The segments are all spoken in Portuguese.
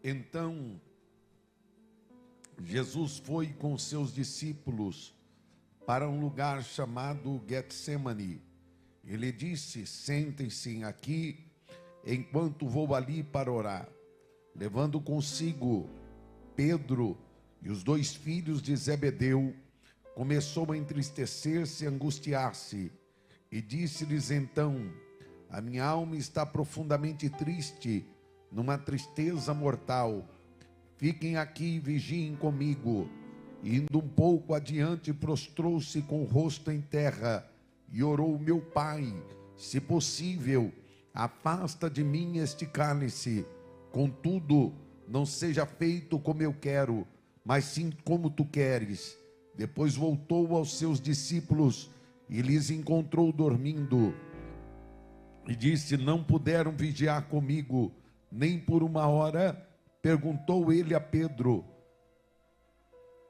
Então, Jesus foi com seus discípulos para um lugar chamado Getsemane. Ele disse: sentem-se aqui, enquanto vou ali para orar. Levando consigo Pedro e os 2 filhos de Zebedeu, começou a entristecer-se e angustiar-se. E disse-lhes então: a minha alma está profundamente triste, numa tristeza mortal. Fiquem aqui e vigiem comigo. E indo um pouco adiante, prostrou-se com o rosto em terra e orou: meu Pai, se possível, afasta de mim este cálice. Contudo, não seja feito como eu quero, mas sim como tu queres. Depois voltou aos seus discípulos e lhes encontrou dormindo. E disse: não puderam vigiar comigo nem por uma hora? Perguntou ele a Pedro: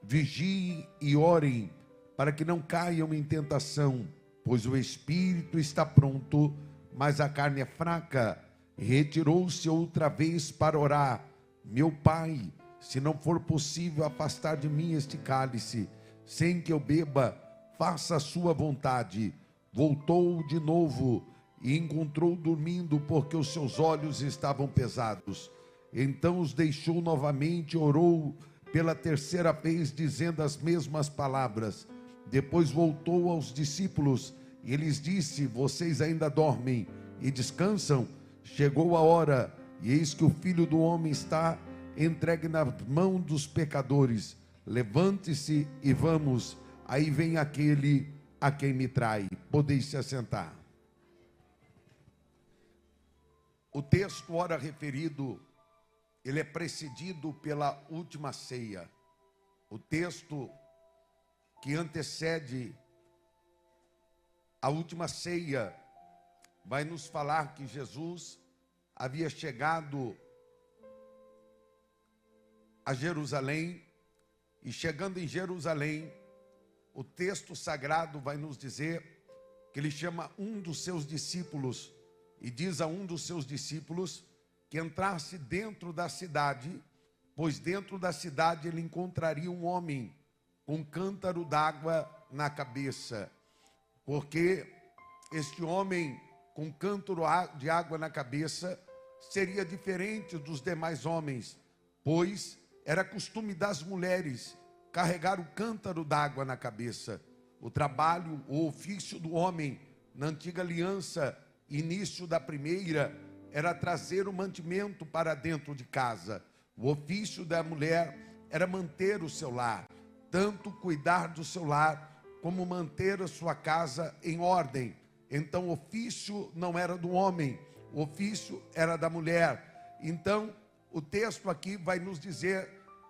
vigiem e orem, para que não caiam em tentação, pois o espírito está pronto, mas a carne é fraca. E retirou-se outra vez para orar: meu Pai, se não for possível afastar de mim este cálice, sem que eu beba, faça a sua vontade. Voltou de novo e encontrou dormindo, porque os seus olhos estavam pesados. Então os deixou novamente e orou pela 3ª vez, dizendo as mesmas palavras. Depois voltou aos discípulos e lhes disse: vocês ainda dormem e descansam? Chegou a hora, e eis que o Filho do Homem está entregue na mão dos pecadores. Levante-se e vamos. Aí vem aquele a quem me trai. Podeis se assentar. O texto ora referido, ele é precedido pela última ceia. O texto que antecede a última ceia vai nos falar que Jesus havia chegado a Jerusalém, e chegando em Jerusalém, o texto sagrado vai nos dizer que ele chama um dos seus discípulos, e diz a um dos seus discípulos que entrasse dentro da cidade, pois dentro da cidade ele encontraria um homem com um cântaro d'água na cabeça, porque este homem com cântaro de água na cabeça seria diferente dos demais homens, pois era costume das mulheres carregar o cântaro d'água na cabeça. O trabalho, o ofício do homem na antiga aliança, início da primeira, era trazer o mantimento para dentro de casa. O ofício da mulher era manter o seu lar, tanto cuidar do seu lar, como manter a sua casa em ordem. Então o ofício não era do homem, o ofício era da mulher. Então o texto aqui vai nos dizer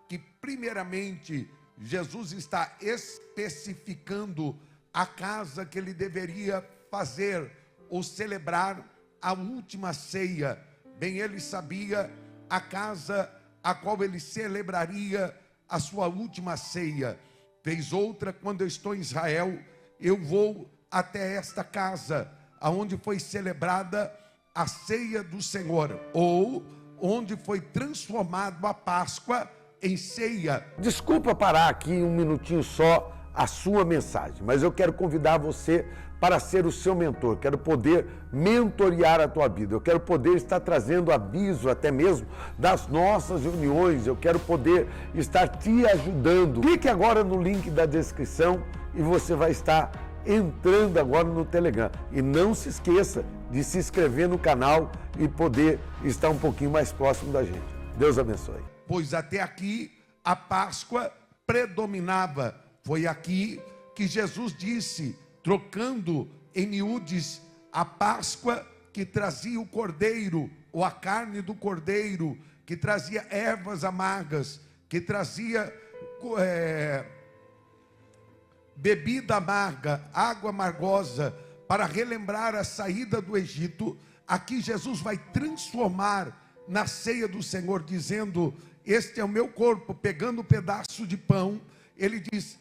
que primeiramente Jesus está especificando a casa que ele deveria fazer ou celebrar a última ceia. Bem, ele sabia a casa a qual ele celebraria a sua última ceia. Vez outra, quando eu estou em Israel, eu vou até esta casa, aonde foi celebrada a ceia do Senhor, ou onde foi transformado a Páscoa em ceia. Desculpa parar aqui um minutinho só a sua mensagem, mas eu quero convidar você para ser o seu mentor. Quero poder mentorear a tua vida. Eu quero poder estar trazendo aviso até mesmo das nossas reuniões. Eu quero poder estar te ajudando. Clique agora no link da descrição e você vai estar entrando agora no Telegram. E não se esqueça de se inscrever no canal e poder estar um pouquinho mais próximo da gente. Deus abençoe. Pois até aqui a Páscoa predominava. Foi aqui que Jesus disse, trocando em miúdes, a Páscoa que trazia o cordeiro, ou a carne do cordeiro, que trazia ervas amargas, que trazia bebida amarga, água amargosa, para relembrar a saída do Egito. Aqui Jesus vai transformar na ceia do Senhor, dizendo: este é o meu corpo. Pegando um pedaço de pão, ele diz: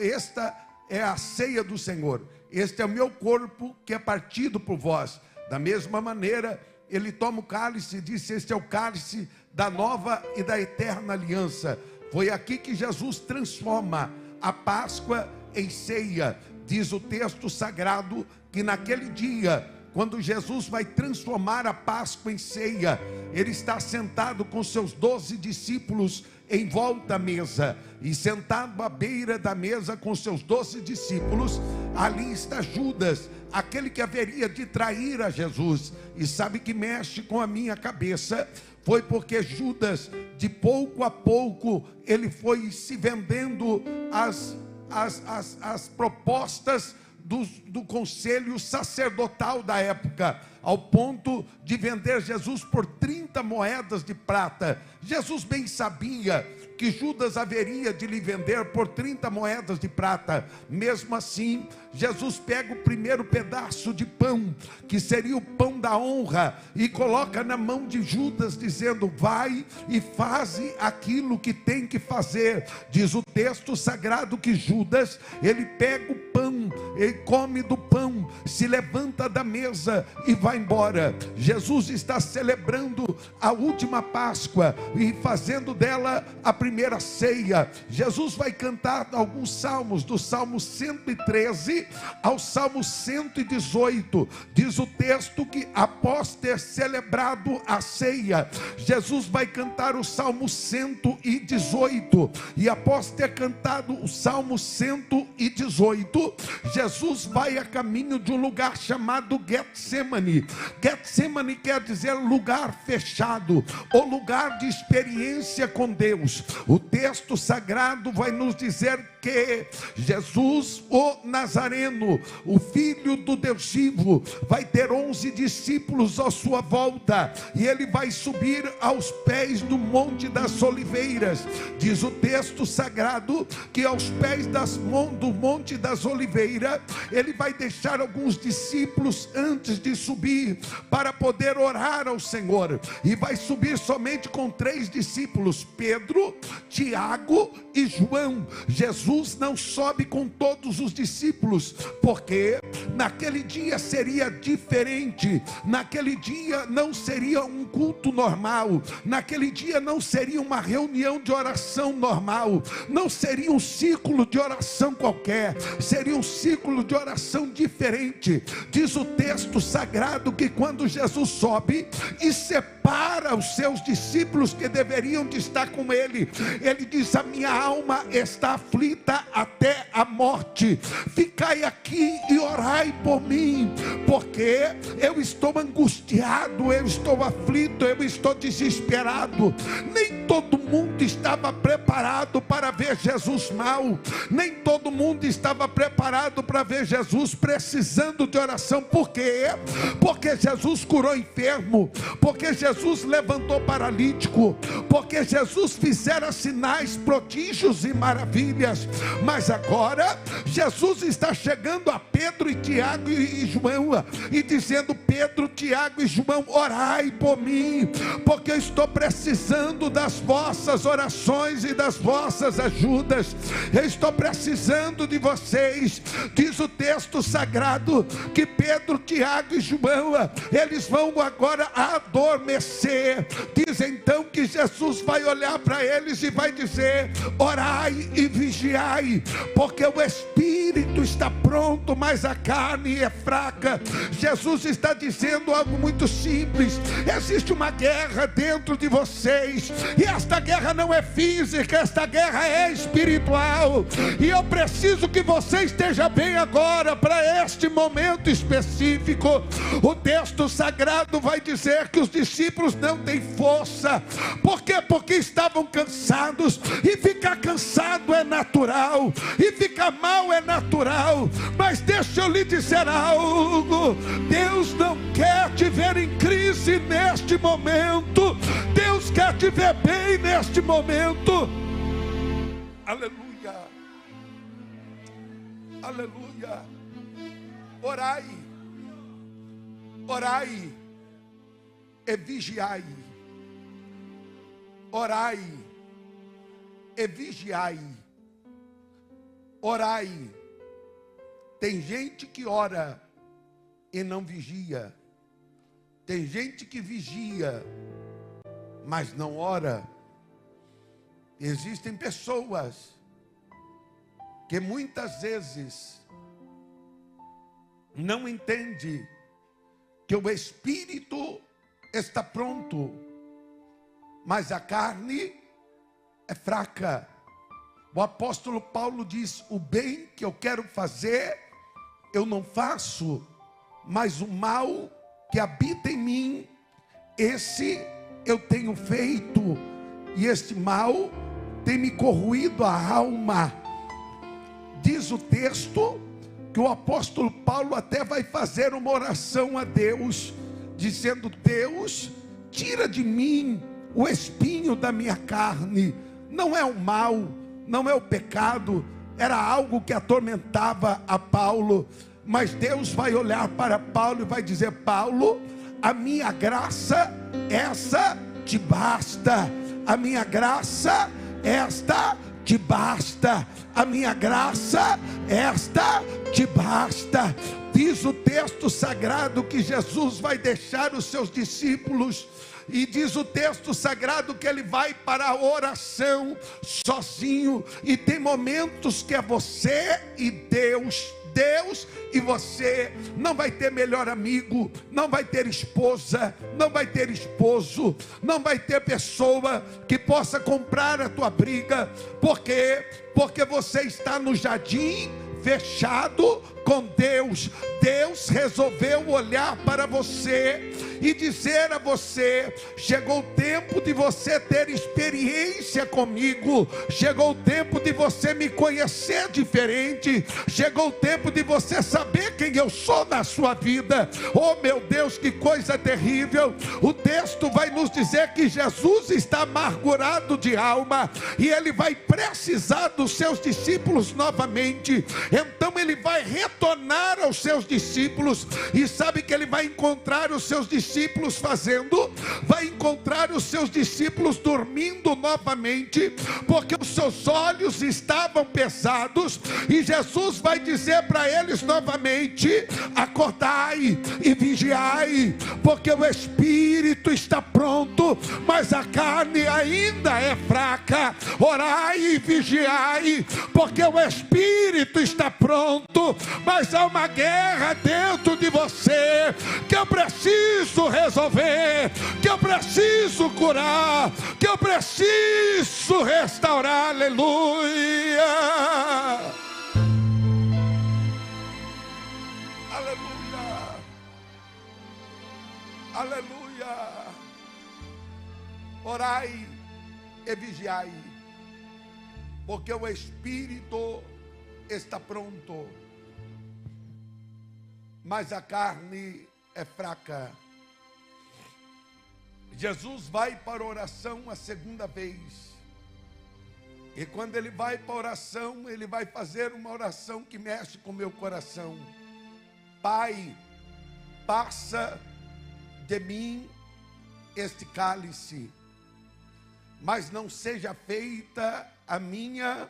esta é a ceia do Senhor, este é o meu corpo que é partido por vós. Da mesma maneira, ele toma o cálice e disse: este é o cálice da nova e da eterna aliança. Foi aqui que Jesus transforma a Páscoa em ceia. Diz o texto sagrado que naquele dia, quando Jesus vai transformar a Páscoa em ceia, ele está sentado com seus 12 discípulos em volta à mesa, e sentado à beira da mesa com seus 12 discípulos, ali está Judas, aquele que haveria de trair a Jesus. E sabe que mexe com a minha cabeça? Foi porque Judas, de pouco a pouco, ele foi se vendendo as propostas do conselho sacerdotal da época, ao ponto de vender Jesus por 30 moedas de prata. Jesus bem sabia que Judas haveria de lhe vender por 30 moedas de prata. Mesmo assim, Jesus pega o primeiro pedaço de pão, que seria o pão da honra, e coloca na mão de Judas, dizendo: vai e faze aquilo que tem que fazer. Diz o texto sagrado que Judas, ele pega o pão, ele come do pão, se levanta da mesa e vai embora. Jesus está celebrando a última Páscoa e fazendo dela a primeira ceia. Jesus vai cantar alguns salmos, do Salmo 113 ao Salmo 118. Diz o texto que após ter celebrado a ceia, Jesus vai cantar o Salmo 118, e após ter cantado o Salmo 118, Jesus vai a caminho de um lugar chamado Getsemane. Getsemane quer dizer lugar fechado, ou lugar de experiência com Deus. O texto sagrado vai nos dizer que Jesus, o Nazareno, o Filho do Deus vivo, vai ter 11 discípulos à sua volta, e ele vai subir aos pés do Monte das Oliveiras. Diz o texto sagrado que aos pés do Monte das Oliveiras, ele vai deixar alguns discípulos antes de subir, para poder orar ao Senhor, e vai subir somente com 3 discípulos: Pedro, Tiago e João. Jesus não sobe com todos os discípulos, porque naquele dia seria diferente. Naquele dia não seria um culto normal, naquele dia não seria uma reunião de oração normal, não seria um ciclo de oração qualquer, seria um ciclo de oração diferente. Diz o texto sagrado que quando Jesus sobe e separa os seus discípulos que deveriam de estar com ele, ele diz: a minha alma está aflita até a morte, ficai aqui e orai por mim, porque eu estou angustiado, eu estou aflito, eu estou desesperado. Nem todo mundo estava preparado para ver Jesus mal, nem todo mundo estava preparado para ver Jesus precisando de oração. Por quê? Porque Jesus curou enfermo, porque Jesus levantou paralítico, porque Jesus fizera sinais, prodígios e maravilhas. Mas agora Jesus está chegando a Pedro e Tiago e João e dizendo: Pedro, Tiago e João, orai por mim, porque eu estou precisando das vossas orações e das vossas ajudas. Eu estou precisando de vocês. Diz o texto sagrado que Pedro, Tiago e João, eles vão agora adormecer. Diz então que Jesus vai olhar para eles e vai dizer: orai e vigiai, porque o espírito está pronto, mas a carne é fraca. Jesus está dizendo algo muito simples: existe uma guerra dentro de vocês, e esta guerra não é física, esta guerra é espiritual, e eu preciso que você esteja bem agora para este momento específico. O texto sagrado vai dizer que os discípulos não têm força. Por quê? Porque estavam cansados, e ficar cansado é natural, e ficar mal é natural. Mas deixa eu lhe dizer algo: Deus não quer te ver em crise neste momento, Deus quer te ver bem neste momento. Aleluia, aleluia. Orai, orai e vigiai, orai e vigiai, orai. Tem gente que ora e não vigia, Tem gente que vigia, mas não ora. Existem pessoas que muitas vezes não entendem que o espírito está pronto, mas a carne é fraca. O apóstolo Paulo diz: o bem que eu quero fazer, eu não faço, mas o mal que habita em mim, esse eu tenho feito, e este mal tem me corroído a alma. Diz o texto que o apóstolo Paulo até vai fazer uma oração a Deus, dizendo: Deus, tira de mim o espinho da minha carne. Não é o mal, não é o pecado, era algo que atormentava a Paulo, mas Deus vai olhar para Paulo e vai dizer: Paulo, a minha graça, essa te basta. A minha graça, esta te basta. A minha graça, esta te basta. Diz o texto sagrado que Jesus vai deixar os seus discípulos, e diz o texto sagrado que ele vai para a oração sozinho, e tem momentos que é você e Deus e você. Não vai ter melhor amigo, não vai ter esposa, não vai ter esposo, não vai ter pessoa que possa comprar a tua briga. Por quê? Porque você está no jardim fechado com Deus. Deus resolveu olhar para você e dizer a você: chegou o tempo de você ter experiência comigo, chegou o tempo de você me conhecer diferente, chegou o tempo de você saber quem eu sou na sua vida. Oh meu Deus, que coisa terrível! O texto vai nos dizer que Jesus está amargurado de alma, e ele vai precisar dos seus discípulos novamente. Então ele vai retornar aos seus discípulos, e sabe que ele vai encontrar os seus discípulos fazendo? Vai encontrar os seus discípulos dormindo novamente, porque os seus olhos estavam pesados, e Jesus vai dizer para eles novamente: acordai e vigiai, porque o espírito está pronto, mas a carne ainda é fraca. Orai e vigiai, porque o espírito está pronto, mas há uma guerra dentro de você que eu preciso resolver, que eu preciso curar, que eu preciso restaurar. Aleluia, aleluia, aleluia. Orai e vigiai, porque o espírito está pronto, mas a carne é fraca. Jesus vai para a oração a segunda vez, e quando ele vai para a oração, ele vai fazer uma oração que mexe com o meu coração. Pai, passa de mim este cálice, mas não seja feita a minha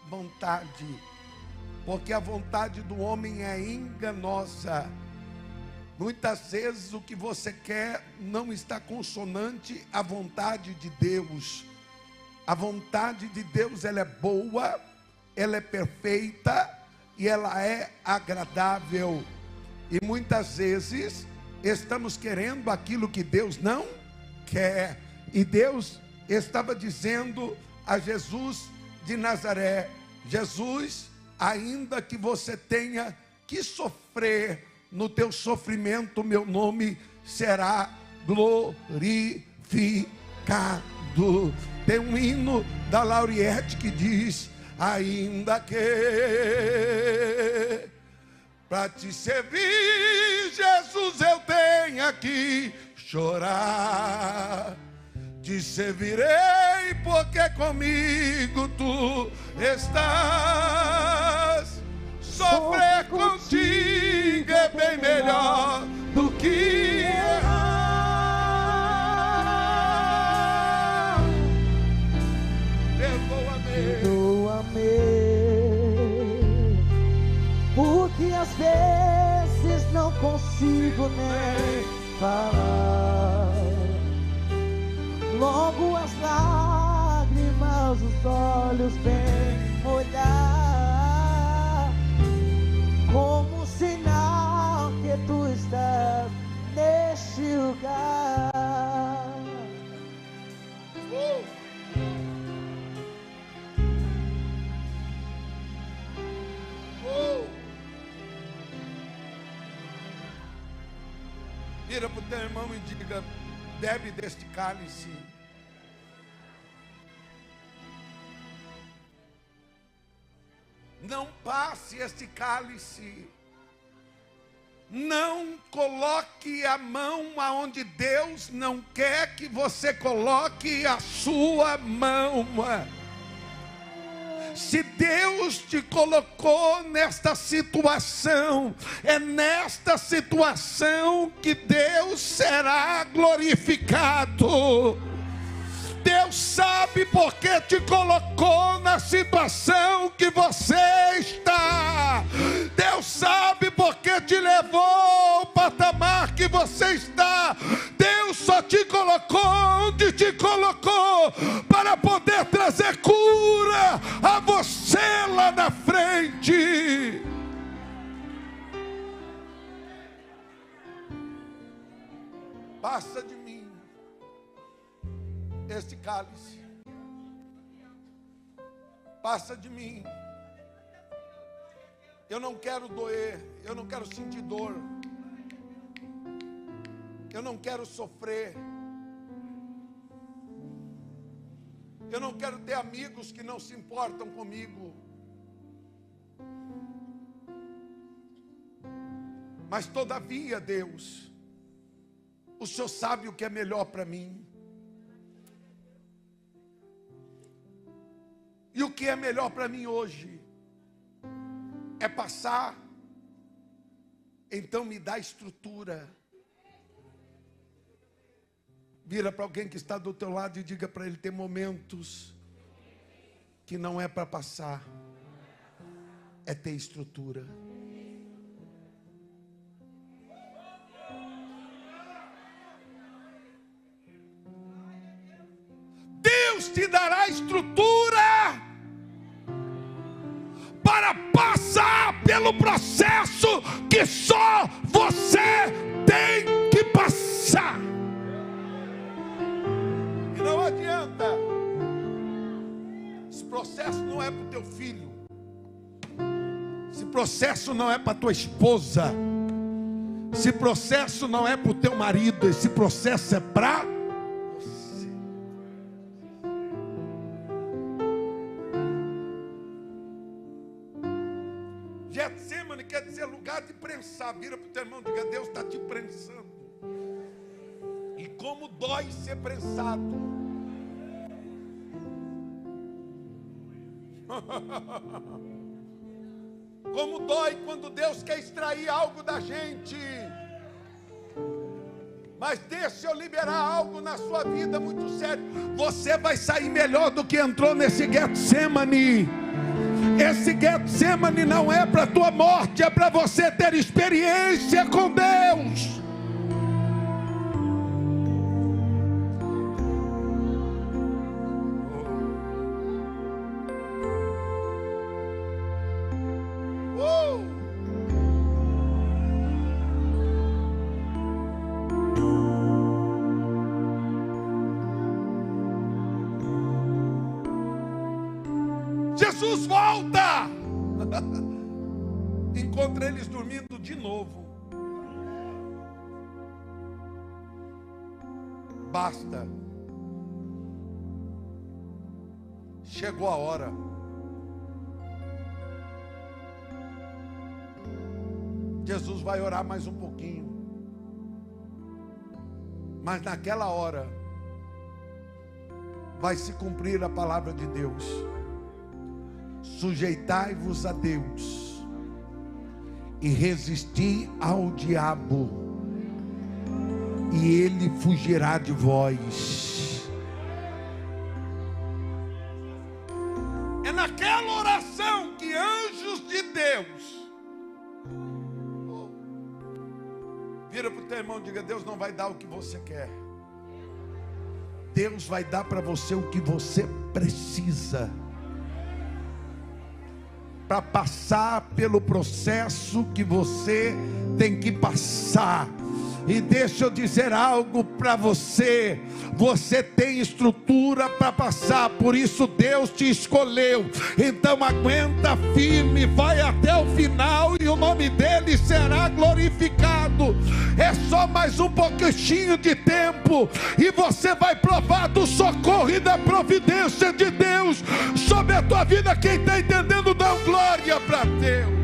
vontade, porque a vontade do homem é enganosa. Muitas vezes o que você quer não está consonante à vontade de Deus. A vontade de Deus, ela é boa, ela é perfeita e ela é agradável. E muitas vezes estamos querendo aquilo que Deus não quer. E Deus estava dizendo a Jesus de Nazaré: Jesus, ainda que você tenha que sofrer, no teu sofrimento meu nome será glorificado. Tem um hino da Lauriette que diz: ainda que para te servir, Jesus, eu tenha que chorar, te servirei porque comigo tu estás. Sofrer contigo é bem melhor do que errar. Perdoa-me, porque às vezes não consigo nem falar. logo as lágrimas os olhos vêm molhar, como sinal que tu estás neste lugar. Vira para o teu irmão e diga: bebe deste cálice. Não passe este cálice. Não coloque a mão aonde Deus não quer que você coloque a sua mão. Se Deus te colocou nesta situação, é nesta situação que Deus será glorificado. Deus sabe por que te colocou na situação que você está. Deus sabe por que te levou ao patamar que você está. Deus só te colocou onde te colocou para poder trazer cura a você lá na frente. Passa de mim este cálice. Passa de mim. Eu não quero doer, eu não quero sentir dor, eu não quero sofrer, eu não quero ter amigos que não se importam comigo. Mas todavia, Deus, o Senhor sabe o que é melhor para mim. E o que é melhor para mim hoje é passar. Então me dá estrutura. Vira para alguém que está do teu lado e diga para ele: tem momentos que não é para passar, é ter estrutura. Deus te dará estrutura para passar pelo processo que só você tem que passar. E não adianta. Esse processo não é para o teu filho. Esse processo não é para tua esposa. Esse processo não é para o teu marido. Esse processo é para você. Getsemane quer dizer lugar de prensar. Vira para o teu irmão e diga: Deus está te prensando. E como dói ser prensado. Como dói quando Deus quer extrair algo da gente. Mas deixa eu liberar algo na sua vida muito sério. Você vai sair melhor do que entrou nesse Getsemane. Esse Getsemane não é para a tua morte, é para você ter experiência com Deus. Jesus volta. Encontra eles dormindo de novo. Basta. Chegou a hora. Jesus vai orar mais um pouquinho. Mas naquela hora vai se cumprir a palavra de Deus. Sujeitai-vos a Deus e resisti ao diabo, e ele fugirá de vós. É naquela oração que anjos de Deus. Vira para o teu irmão e diga: Deus não vai dar o que você quer. Deus vai dar para você o que você precisa para passar pelo processo que você tem que passar. E deixa eu dizer algo para você: você tem estrutura para passar, por isso Deus te escolheu. Então aguenta firme, vai até o final e o nome dele será glorificado. É só mais um pouquinho de tempo e você vai provar do socorro e da providência de Deus sobre a tua vida. Quem está entendendo, dá glória para Deus.